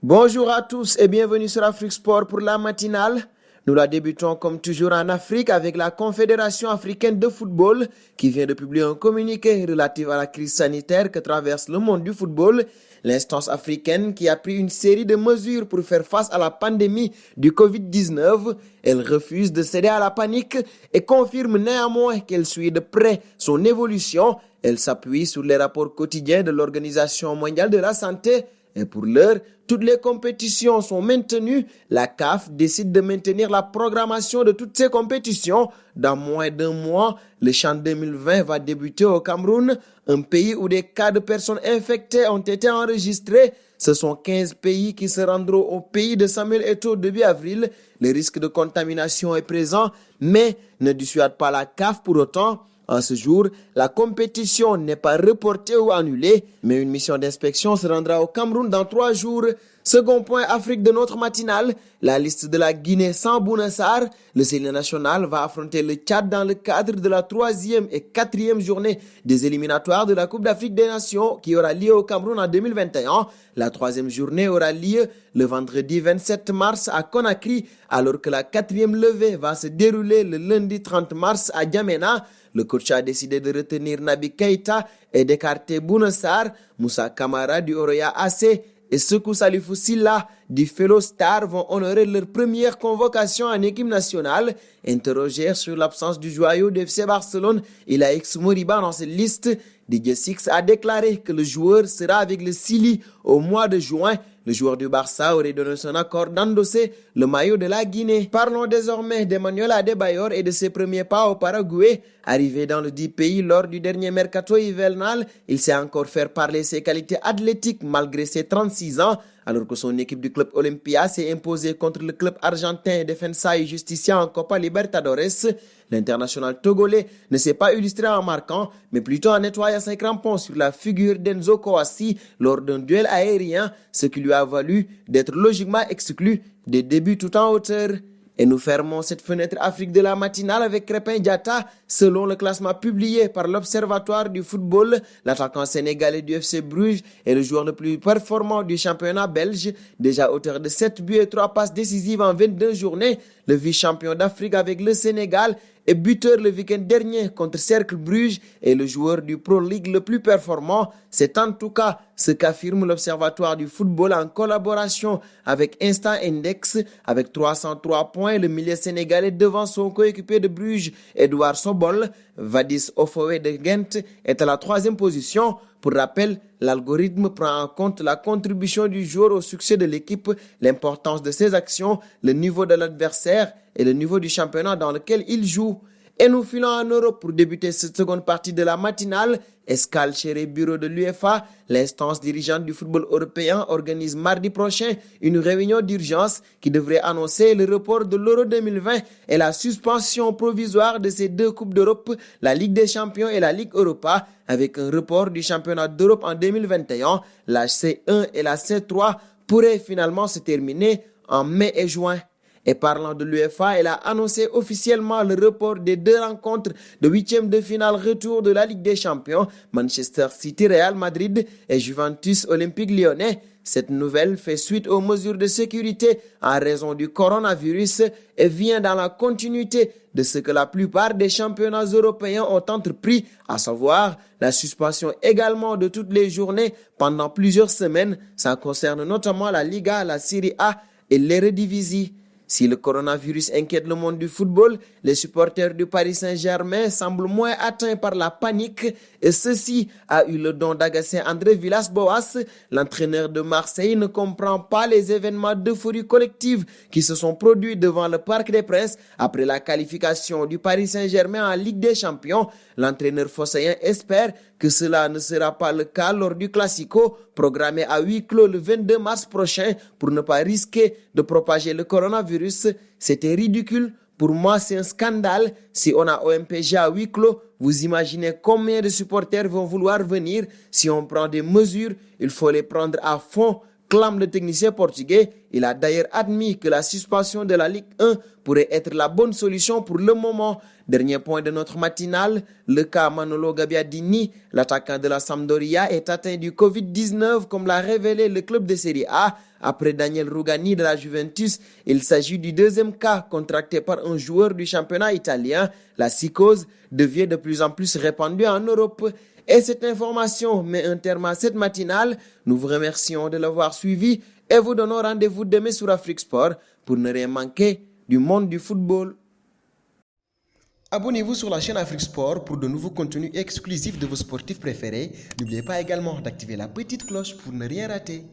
Bonjour à tous et bienvenue sur Afrique Sport pour la matinale. Nous la débutons comme toujours en Afrique avec la Confédération africaine de football qui vient de publier un communiqué relatif à la crise sanitaire que traverse le monde du football. L'instance africaine qui a pris une série de mesures pour faire face à la pandémie du Covid-19. Elle refuse de céder à la panique et confirme néanmoins qu'elle suit de près son évolution. Elle s'appuie sur les rapports quotidiens de l'Organisation mondiale de la santé. Et pour l'heure, toutes les compétitions sont maintenues. La CAF décide de maintenir la programmation de toutes ces compétitions. Dans moins d'un mois, le CHAN 2020 va débuter au Cameroun, un pays où des cas de personnes infectées ont été enregistrés. Ce sont 15 pays qui se rendront au pays de Samuel Eto'o début avril. Le risque de contamination est présent, mais ne dissuade pas la CAF pour autant. En ce jour, la compétition n'est pas reportée ou annulée, mais une mission d'inspection se rendra au Cameroun dans 3 jours. Second point, Afrique de notre matinale, la liste de la Guinée sans Bouna Sarr. Le sélectionneur national va affronter le Tchad dans le cadre de la 3e et 4e journée des éliminatoires de la Coupe d'Afrique des Nations qui aura lieu au Cameroun en 2021. La 3e journée aura lieu le vendredi 27 mars à Conakry, alors que la 4e levée va se dérouler le lundi 30 mars à N'Djamena. Le coach a décidé de retenir Naby Keïta et d'écarter Bouna Sarr. Moussa Kamara du Oroya AC et Sékou Salifou Silla du Fellow Star vont honorer leur première convocation en équipe nationale. Interrogé sur l'absence du joyau de FC Barcelone, il a ex-Moriba dans cette liste. DJ Six a déclaré que le joueur sera avec le Sili au mois de juin. Le joueur du Barça aurait donné son accord d'endosser le maillot de la Guinée. Parlons désormais d'Emmanuel Adebayor et de ses premiers pas au Paraguay. Arrivé dans le dit pays lors du dernier mercato hivernal, il sait encore faire parler ses qualités athlétiques malgré ses 36 ans. Alors que son équipe du club Olympia s'est imposée contre le club argentin Defensa y Justicia en Copa Libertadores, l'international togolais ne s'est pas illustré en marquant, mais plutôt en nettoyant ses crampons sur la figure d'Enzo Kouassi lors d'un duel aérien, ce qui lui a valu d'être logiquement exclu des débuts tout en hauteur. Et nous fermons cette fenêtre Afrique de la matinale avec Crépin Diatta. Selon le classement publié par l'Observatoire du football, l'attaquant sénégalais du FC Bruges est le joueur le plus performant du championnat belge. Déjà auteur de 7 buts et 3 passes décisives en 22 journées, le vice-champion d'Afrique avec le Sénégal et buteur le week-end dernier contre Cercle Bruges et le joueur du Pro League le plus performant. C'est en tout cas ce qu'affirme l'Observatoire du football en collaboration avec Instant Index. Avec 303 points, le milieu sénégalais devant son coéquipier de Bruges, Edouard Sobol. Vadis Ofoé de Ghent est à la 3e position. Pour rappel, l'algorithme prend en compte la contribution du joueur au succès de l'équipe, l'importance de ses actions, le niveau de l'adversaire et le niveau du championnat dans lequel il joue. Et nous filons en Europe pour débuter cette seconde partie de la matinale. Escale chez les bureaux de l'UEFA, l'instance dirigeante du football européen organise mardi prochain une réunion d'urgence qui devrait annoncer le report de l'Euro 2020 et la suspension provisoire de ces 2 Coupes d'Europe, la Ligue des Champions et la Ligue Europa, avec un report du championnat d'Europe en 2021. La C1 et la C3 pourraient finalement se terminer en mai et juin. Et parlant de l'UEFA, elle a annoncé officiellement le report des 2 rencontres de 8e de finale retour de la Ligue des Champions, Manchester City, Real Madrid et Juventus Olympique Lyonnais. Cette nouvelle fait suite aux mesures de sécurité en raison du coronavirus et vient dans la continuité de ce que la plupart des championnats européens ont entrepris, à savoir la suspension également de toutes les journées pendant plusieurs semaines. Ça concerne notamment la Liga, la Serie A et l'Eredivisie. Si le coronavirus inquiète le monde du football, les supporters du Paris Saint-Germain semblent moins atteints par la panique et ceci a eu le don d'agacer André Villas-Boas. L'entraîneur de Marseille ne comprend pas les événements d'euphorie collective qui se sont produits devant le Parc des Princes après la qualification du Paris Saint-Germain en Ligue des Champions. L'entraîneur phocéen espère que cela ne sera pas le cas lors du Classico, programmé à huis clos le 22 mars prochain pour ne pas risquer de propager le coronavirus. C'était ridicule. Pour moi, c'est un scandale. Si on a OMPG à huis clos, vous imaginez combien de supporters vont vouloir venir. Si on prend des mesures, il faut les prendre à fond, clame le technicien portugais. Il a d'ailleurs admis que la suspension de la Ligue 1 pourrait être la bonne solution pour le moment. Dernier point de notre matinale, le cas Manolo Gabbiadini, l'attaquant de la Sampdoria, est atteint du Covid-19 comme l'a révélé le club de Serie A. Après Daniel Rugani de la Juventus, il s'agit du deuxième cas contracté par un joueur du championnat italien. La psychose devient de plus en plus répandue en Europe. Et cette information met un terme à cette matinale. Nous vous remercions de l'avoir suivi et vous donnons rendez-vous demain sur Afrique Sport pour ne rien manquer du monde du football. Abonnez-vous sur la chaîne Afrique Sport pour de nouveaux contenus exclusifs de vos sportifs préférés. N'oubliez pas également d'activer la petite cloche pour ne rien rater.